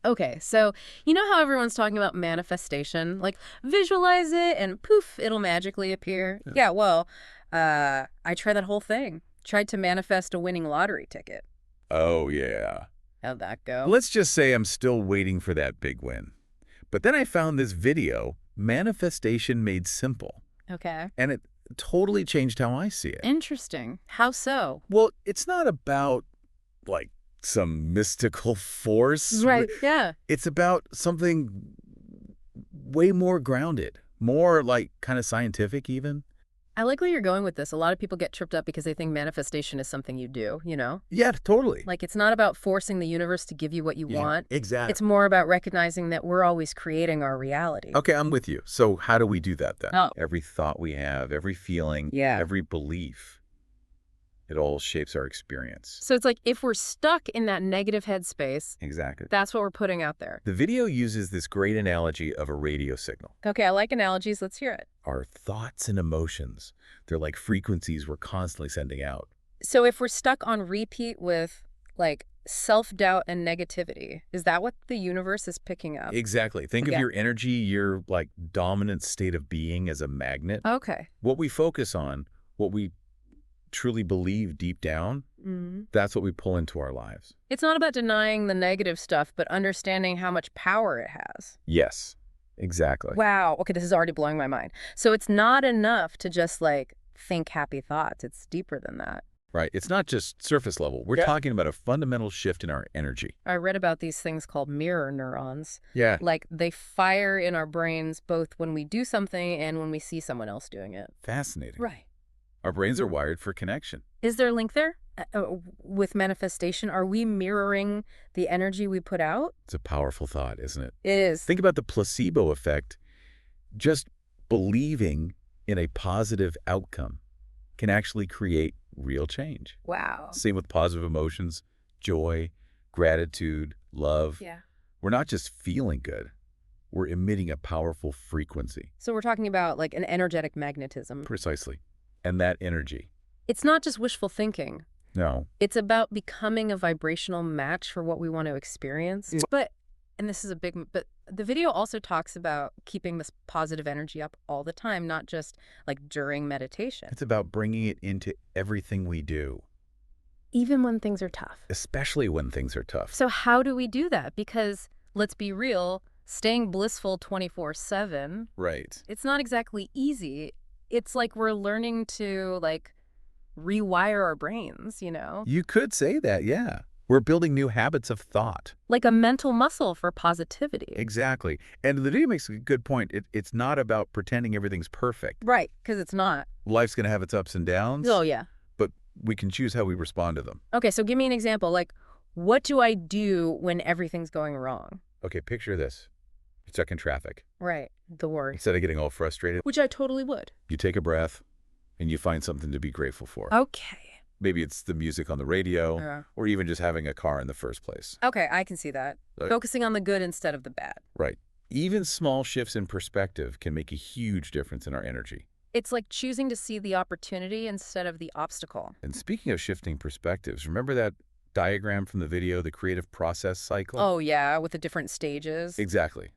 Okay, so you know how everyone's talking about manifestation? Like, visualize it and poof, it'll magically appear. Yeah, well, I tried that whole thing. Tried to manifest a winning lottery ticket. Oh, yeah. How'd that go? Let's just say I'm still waiting for that big win. But then I found this video, Manifestation Made Simple, Okay. and it totally changed how I see it. Interesting. How so? Well, it's not about, like, some mystical force. Right, yeah. It's about something way more grounded, more, like, kind of scientific even. I like where you're going with this. A lot of people get tripped up because they think manifestation is something you do, you know? Yeah, totally. Like, it's not about forcing the universe to give you what you want. Exactly. It's more about recognizing that we're always creating our reality. Okay, I'm with you. So how do we do that then? Oh. Every thought we have, every feeling, Yeah. every belief, it all shapes our experience. So it's like if we're stuck in that negative headspace, Exactly. that's what we're putting out there. The video uses this great analogy of a radio signal. Okay, I like analogies. Let's hear it. Our thoughts and emotions, they're like frequencies we're constantly sending out. So if we're stuck on repeat with, like, self-doubt and negativity, is that what the universe is picking up? Exactly. Think Okay. of your energy, your like dominant state of being as a magnet. Okay. What we focus on, what we truly believe deep down, that's what we pull into our lives. It's not about denying the negative stuff, but understanding how much power it has. Yes, exactly. Wow. Okay, this is already blowing my mind. So it's not enough to just, like, think happy thoughts. It's deeper than that. Right. It's not just surface level. We're talking about a fundamental shift in our energy. I read about these things called mirror neurons. Yeah. Like, they fire in our brains both when we do something and when we see someone else doing it. Fascinating. Right. Our brains are wired for connection. Is there a link there with manifestation? Are we mirroring the energy we put out? It's a powerful thought, isn't it? It is. Think about the placebo effect. Just believing in a positive outcome can actually create real change. Wow. Same with positive emotions, joy, gratitude, love. Yeah. We're not just feeling good. We're emitting a powerful frequency. So we're talking about, like, an energetic magnetism. Precisely. And that energy. It's not just wishful thinking. No. It's about becoming a vibrational match for what we want to experience. But, and this is a big, but the video also talks about keeping this positive energy up all the time, not just, like, during meditation. It's about bringing it into everything we do. Even when things are tough. Especially when things are tough. So how do we do that? Because, let's be real, staying blissful 24/7, Right. it's not exactly easy. It's like we're learning to, like, rewire our brains, you know? You could say that, yeah. We're building new habits of thought. Like a mental muscle for positivity. Exactly. And the video makes a good point. It's not about pretending everything's perfect. Right, because it's not. Life's going to have its ups and downs. Oh, yeah. But we can choose how we respond to them. Okay, so give me an example. Like, what do I do when everything's going wrong? Okay, picture this. You're stuck in traffic. Right, the worst. Instead of getting all frustrated, Which I totally would. you take a breath and you find something to be grateful for. Okay. Maybe it's the music on the radio Yeah. or even just having a car in the first place. Okay, I can see that. Focusing on the good instead of the bad. Right. Even small shifts in perspective can make a huge difference in our energy. It's like choosing to see the opportunity instead of the obstacle. And speaking of shifting perspectives, remember that diagram from the video, the creative process cycle? Oh, yeah, with the different stages. Exactly.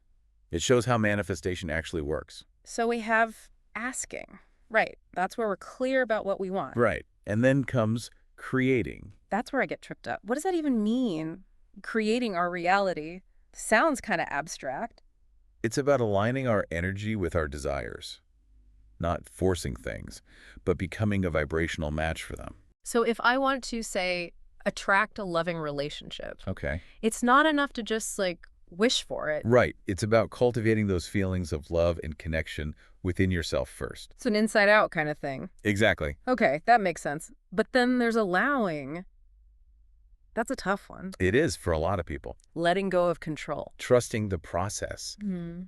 It shows how manifestation actually works. So we have asking. Right, that's where we're clear about what we want. Right. And then comes creating. That's where I get tripped up. What does that even mean? Creating our reality sounds kind of abstract. It's about aligning our energy with our desires, not forcing things, but becoming a vibrational match for them. So if I want to, say, attract a loving relationship, Okay. it's not enough to just, like, wish for it. Right. It's about cultivating those feelings of love and connection within yourself first. It's an inside-out kind of thing. Exactly. Okay, that makes sense. But then there's allowing. That's a tough one. It is for a lot of people. Letting go of control. Trusting the process. Hmm.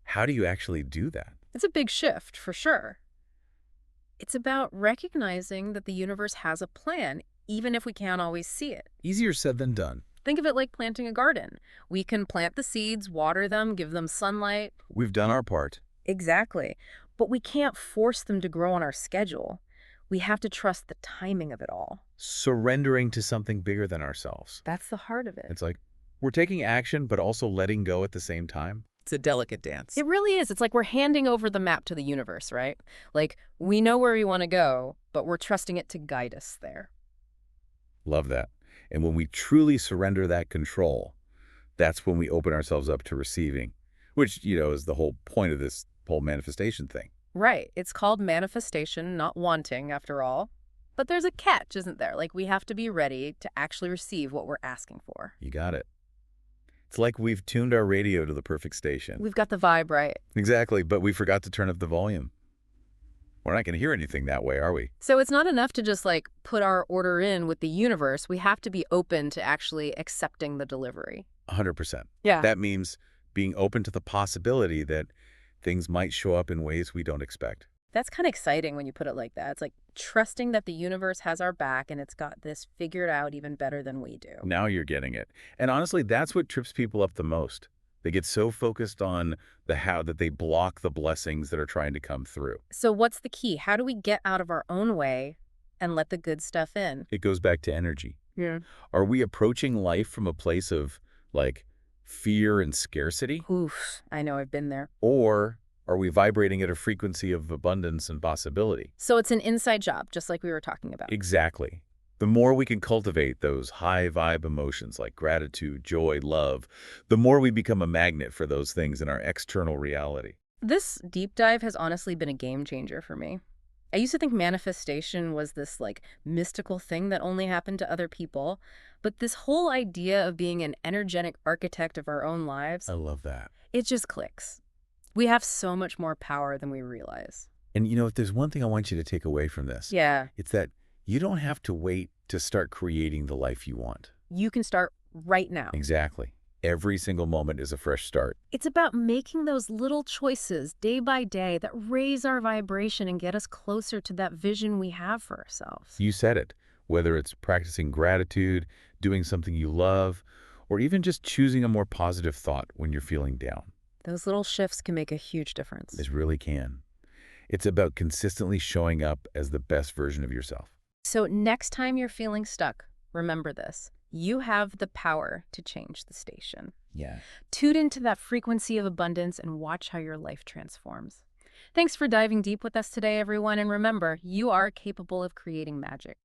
How do you actually do that? It's a big shift, for sure. It's about recognizing that the universe has a plan, even if we can't always see it. Easier said than done. Think of it like planting a garden. We can plant the seeds, water them, give them sunlight. We've done our part. Exactly. But we can't force them to grow on our schedule. We have to trust the timing of it all. Surrendering to something bigger than ourselves. That's the heart of it. It's like, We're taking action, but also letting go at the same time. It's a delicate dance. It really is. It's like we're handing over the map to the universe, right? Like, we know where we want to go, but we're trusting it to guide us there. Love that. And when we truly surrender that control, that's when we open ourselves up to receiving, which, is the whole point of this whole manifestation thing. Right. It's called manifestation, not wanting, after all. But there's a catch, isn't there? Like, we have to be ready to actually receive what we're asking for. You got it. It's like we've tuned our radio to the perfect station. We've got the vibe right. Exactly, but we forgot to turn up the volume. We're not going to hear anything that way, are we? So it's not enough to just, like, put our order in with the universe. We have to be open to actually accepting the delivery. 100%. Yeah. That means being open to the possibility that things might show up in ways we don't expect. That's kind of exciting when you put it like that. It's like trusting that the universe has our back and it's got this figured out even better than we do. Now you're getting it. And honestly, that's what trips people up the most. They get so focused on the how that they block the blessings that are trying to come through. So what's the key? How do we get out of our own way and let the good stuff in? It goes back to energy. Yeah. Are we approaching life from a place of, like, fear and scarcity? Oof, I know, I've been there. Or are we vibrating at a frequency of abundance and possibility? So it's an inside job, just like we were talking about. Exactly. The more we can cultivate those high vibe emotions like gratitude, joy, love, the more we become a magnet for those things in our external reality. This deep dive has honestly been a game changer for me. I used to think manifestation was this, like, mystical thing that only happened to other people. But this whole idea of being an energetic architect of our own lives, I love that. it just clicks. We have so much more power than we realize. And if there's one thing I want you to take away from this, Yeah. it's that you don't have to wait to start creating the life you want. You can start right now. Exactly. Every single moment is a fresh start. It's about making those little choices day by day that raise our vibration and get us closer to that vision we have for ourselves. You said it. Whether it's practicing gratitude, doing something you love, or even just choosing a more positive thought when you're feeling down. Those little shifts can make a huge difference. This really can. It's about consistently showing up as the best version of yourself. So next time you're feeling stuck, remember this. You have the power to change the station. Yeah. Tune into that frequency of abundance and watch how your life transforms. Thanks for diving deep with us today, everyone. And remember, you are capable of creating magic.